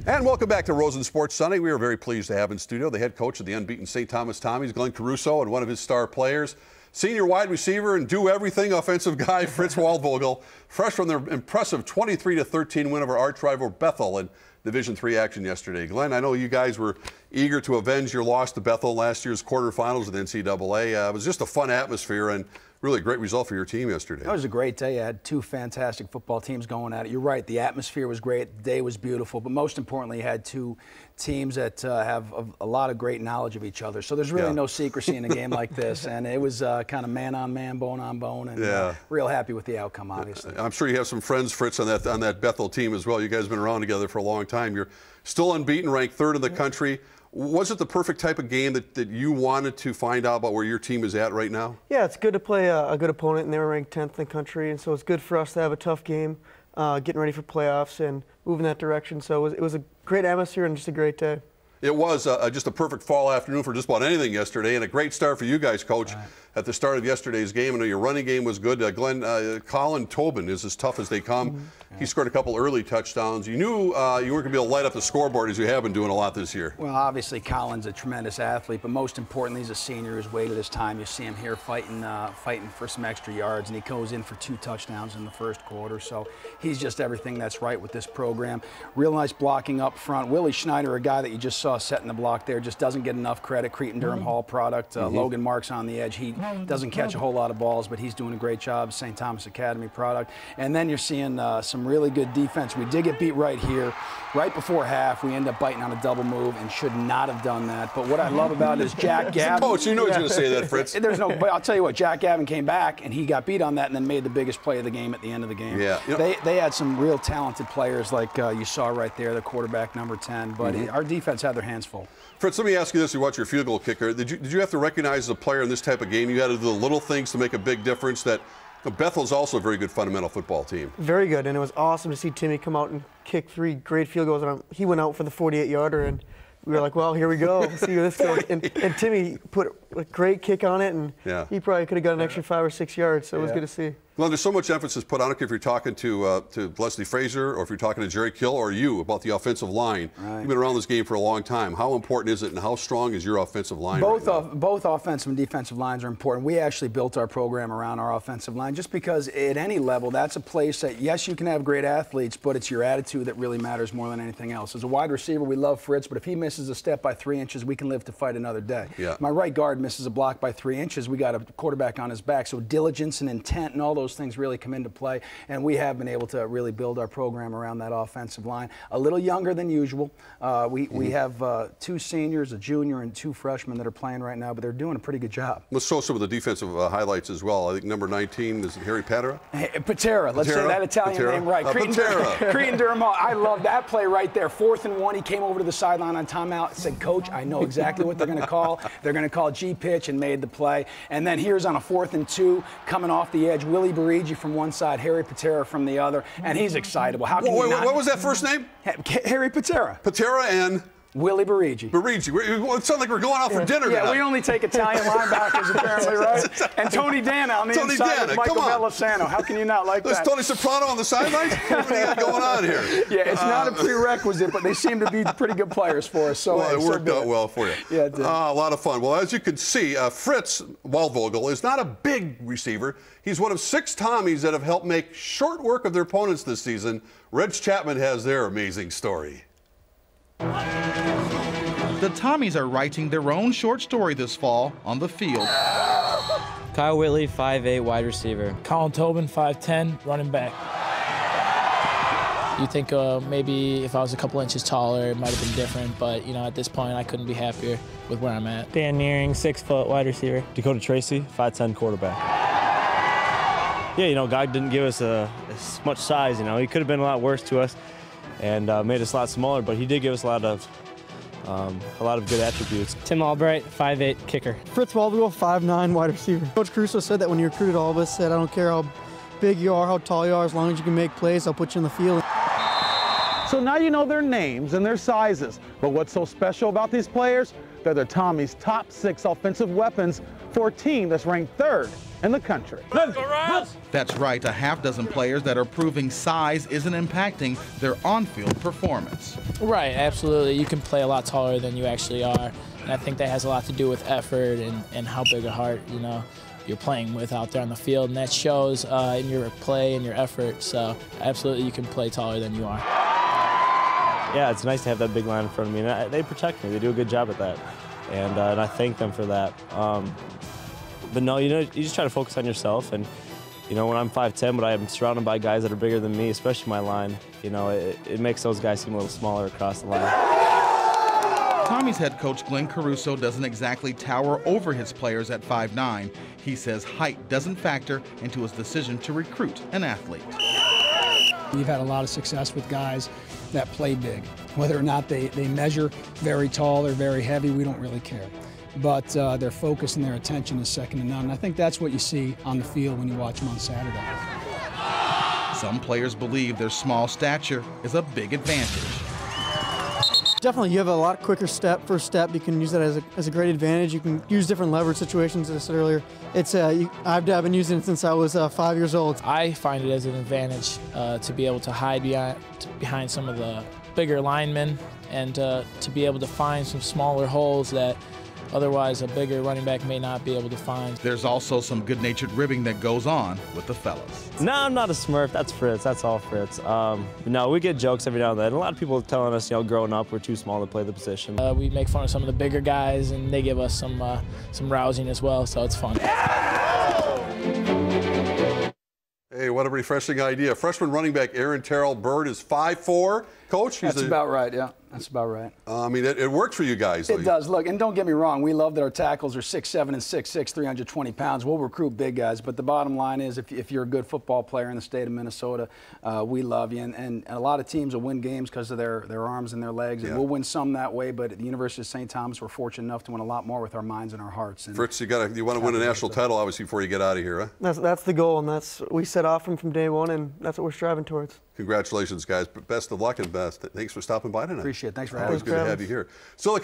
And welcome back to Rosen Sports Sunday. We are very pleased to have in studio the head coach of the unbeaten St. Thomas Tommies, Glenn Caruso, and one of his star players, senior wide receiver and do-everything offensive guy, Fritz Waldvogel, fresh from their impressive 23-13 win over arch rival Bethel in Division III action yesterday. Glenn, I know you guys were eager to avenge your loss to Bethel last year's quarterfinals of the NCAA. It was just a fun atmosphere and really a great result for your team yesterday. It was a great day. I had two fantastic football teams going at it. You're right, the atmosphere was great, the day was beautiful, but most importantly, you had two teams that have a lot of great knowledge of each other. So there's really no secrecy in a game like this, and it was kind of man-on-man, bone-on-bone, and real happy with the outcome, obviously. I'm sure you have some friends, Fritz, on that Bethel team as well. You guys have been around together for a long time. You're still unbeaten, ranked third in the country. Was it the perfect type of game that you wanted to find out about where your team is at right now? Yeah, it's good to play a good opponent, and they were ranked 10th in the country, and so it's good for us to have a tough game, getting ready for playoffs and moving that direction. So it was a great atmosphere and just a great day. It was just a perfect fall afternoon for just about anything yesterday, and a great start for you guys, Coach, at the start of yesterday's game. I know your running game was good. Glenn, Colin Tobin is as tough as they come. He scored a couple early touchdowns. You knew you weren't going to be able to light up the scoreboard as you have been doing a lot this year. Well, obviously, Colin's a tremendous athlete, but most importantly, he's a senior who's waited his time. You see him here fighting for some extra yards, and he goes in for 2 touchdowns in the first quarter. So he's just everything that's right with this program. Real nice blocking up front. Willie Schneider, a guy that you just saw setting the block there, just doesn't get enough credit. Cretin-Durham Hall product. Logan Marks on the edge. He doesn't catch a whole lot of balls, but he's doing a great job. St. Thomas Academy product. And then you're seeing some really good defense. We did get beat right here. Right before half, we end up biting on a double move and should not have done that. But what I love about it is Jack Gavin. Coach, you knew he was going to say that, Fritz. But I'll tell you what, Jack Gavin came back and he got beat on that and then made the biggest play of the game at the end of the game. Yeah. They had some real talented players like you saw right there, the quarterback number 10. But our defense had their hands full. Fritz, let me ask you this. You watch your field goal kicker. Did you have to recognize as a player in this type of game, you had to do the little things to make a big difference? That Bethel's also a very good fundamental football team. Very good, and it was awesome to see Timmy come out and kick 3 great field goals. And he went out for the 48-yarder, and we were like, well, here we go. We'll see where this goes. And Timmy put a great kick on it, and he probably could have got an extra 5 or 6 yards, so it was good to see. Well, there's so much emphasis put on it if you're talking to Leslie Frazier or if you're talking to Jerry Kill or you about the offensive line. You've been around this game for a long time. How important is it and how strong is your offensive line? Both offensive and defensive lines are important. We actually built our program around our offensive line just because at any level, that's a place that, yes, you can have great athletes, but it's your attitude that really matters more than anything else. As a wide receiver, we love Fritz, but if he misses a step by 3 inches, we can live to fight another day. My right guard misses a block by 3 inches, we got a quarterback on his back. So diligence and intent and all those things really come into play, and we have been able to really build our program around that offensive line. A little younger than usual. We have 2 seniors, a junior, and 2 freshmen that are playing right now, but they're doing a pretty good job. Let's show some of the defensive highlights as well. I think number 19 is Harry Patera. Patera, let's say that Italian name right. Cretin-Durham Hall. I love that play right there. 4th and 1. He came over to the sideline on timeout, said, "Coach, I know exactly what they're going to call. They're going to call G-pitch," and made the play. And then here's on a 4th and 2, coming off the edge, Willie Barigi from one side, Harry Patera from the other, and he's excitable. How can you not? What was that first name? Harry Patera. Patera and? Willie Barigi. Barigi. It sounds like we're going out for dinner tonight. We only take Italian linebackers apparently, right? And Tony Dana on the inside with Michael Belisano. How can you not like that? There's Tony Soprano on the sidelines? What do you got going on here? Yeah, it's not a prerequisite, but they seem to be pretty good players for us. So it worked out well for you. Yeah, it did. A lot of fun. Well, as you can see, Fritz Waldvogel is not a big receiver. He's one of 6 Tommies that have helped make short work of their opponents this season. Reg Chapman has their amazing story. The Tommies are writing their own short story this fall on the field. Kyle Whitley, 5'8", wide receiver. Colin Tobin, 5'10", running back. You think maybe if I was a couple inches taller, it might have been different, but you know, at this point, I couldn't be happier with where I'm at. Dan Nearing, 6 foot, wide receiver. Dakota Tracy, 5'10", quarterback. Yeah, you know, God didn't give us as much size. You know, he could have been a lot worse to us and made us a lot smaller, but he did give us a lot of good attributes. Tim Albright, 5'8", kicker. Fritz Waldvogel, 5'9", wide receiver. Coach Caruso said that when he recruited all of us, said, I don't care how big you are, how tall you are, as long as you can make plays, I'll put you in the field. So now you know their names and their sizes. But what's so special about these players? They're the Tommy's top 6 offensive weapons for a team that's ranked 3rd in the country. That's right, a half dozen players that are proving size isn't impacting their on-field performance. Right, absolutely. You can play a lot taller than you actually are. And I think that has a lot to do with effort and how big a heart, you're playing with out there on the field. And that shows in your play and your effort. So absolutely, you can play taller than you are. Yeah, it's nice to have that big line in front of me. And they protect me. They do a good job at that. And I thank them for that. But no, you just try to focus on yourself. And, when I'm 5'10", but I am surrounded by guys that are bigger than me, especially my line, it makes those guys seem a little smaller across the line. Tommy's head coach Glenn Caruso doesn't exactly tower over his players at 5'9". He says height doesn't factor into his decision to recruit an athlete. We've had a lot of success with guys that play big. Whether or not they measure very tall or very heavy, we don't really care. But their focus and their attention is second to none. And I think that's what you see on the field when you watch them on Saturday. Some players believe their small stature is a big advantage. Definitely, you have a lot quicker first step. You can use that as a great advantage. You can use different leverage situations, as I said earlier. I've been using it since I was 5 years old. I find it as an advantage to be able to hide behind some of the bigger linemen and to be able to find some smaller holes that otherwise a bigger running back may not be able to find. There's also some good-natured ribbing that goes on with the fellas. No, I'm not a Smurf. That's Fritz. That's all Fritz. No, we get jokes every now and then. A lot of people telling us, growing up, we're too small to play the position. We make fun of some of the bigger guys, and they give us some rousing as well, so it's fun. Hey, what a refreshing idea. Freshman running back Aaron Terrell Bird is 5'4". Coach? That's about right, yeah. That's about right. I mean, it worked for you guys. It does. Look, and don't get me wrong, we love that our tackles are 6'7" and 6'6", 320 pounds. We'll recruit big guys, but the bottom line is if you're a good football player in the state of Minnesota, we love you. And a lot of teams will win games because of their arms and their legs, and we'll win some that way, but at the University of St. Thomas, we're fortunate enough to win a lot more with our minds and our hearts. And Fritz, you want to win a national title, obviously, before you get out of here, huh? That's the goal, and that's we set off from day one, and that's what we're striving towards. Congratulations, guys. Best of luck and best. Thanks for stopping by tonight. Appreciate it. Thanks for having us. Always good to have you here. Still